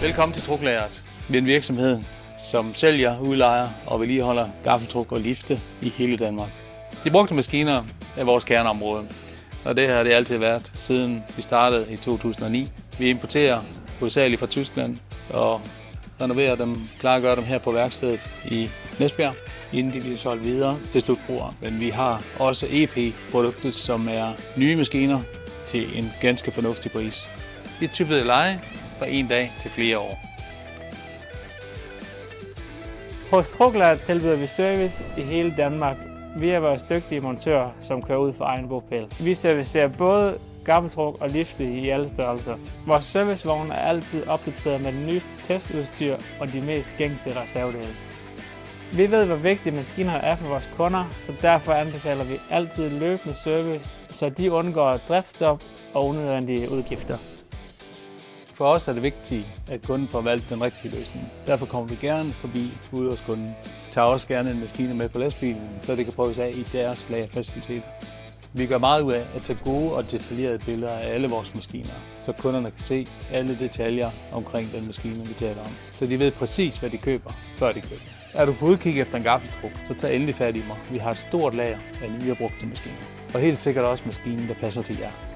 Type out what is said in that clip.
Velkommen til Truklageret. Vi er en virksomhed, som sælger, udlejer og vedligeholder gaffeltruk og lifte i hele Danmark. De brugte maskiner er vores kerneområde, og det har det altid været, siden vi startede i 2009. Vi importerer hovedsageligt fra Tyskland og renoverer dem, klargør dem her på værkstedet i Næsbjerg, inden de bliver solgt videre til slutbrugere. Men vi har også EP-produktet, som er nye maskiner til en ganske fornuftig pris. Det er typet leje fra 1 dag til flere år. Hos Truklageret tilbyder vi service i hele Danmark via vores dygtige montører, som kører ud for egen bopæl. Vi servicerer både gaffeltruk og lifte i alle størrelser. Vores servicevogne er altid opdateret med det nyeste testudstyr og de mest gængse reservedele. Vi ved, hvor vigtige maskiner er for vores kunder, så derfor anbefaler vi altid løbende service, så de undgår driftsstop og unødvendige udgifter. For os er det vigtigt, at kunden får valgt den rigtige løsning. Derfor kommer vi gerne forbi ude hos kunden. Tager også gerne en maskine med på lastbilen, så det kan prøves af i deres lagerfaciliteter. Vi gør meget ud af at tage gode og detaljerede billeder af alle vores maskiner, så kunderne kan se alle detaljer omkring den maskine, vi taler om. Så de ved præcis, hvad de køber, før de køber. Er du på udkig efter en gaffeltruk, så tag endelig fat i mig. Vi har et stort lager af nye og brugte maskiner. Og helt sikkert også maskinen, der passer til jer.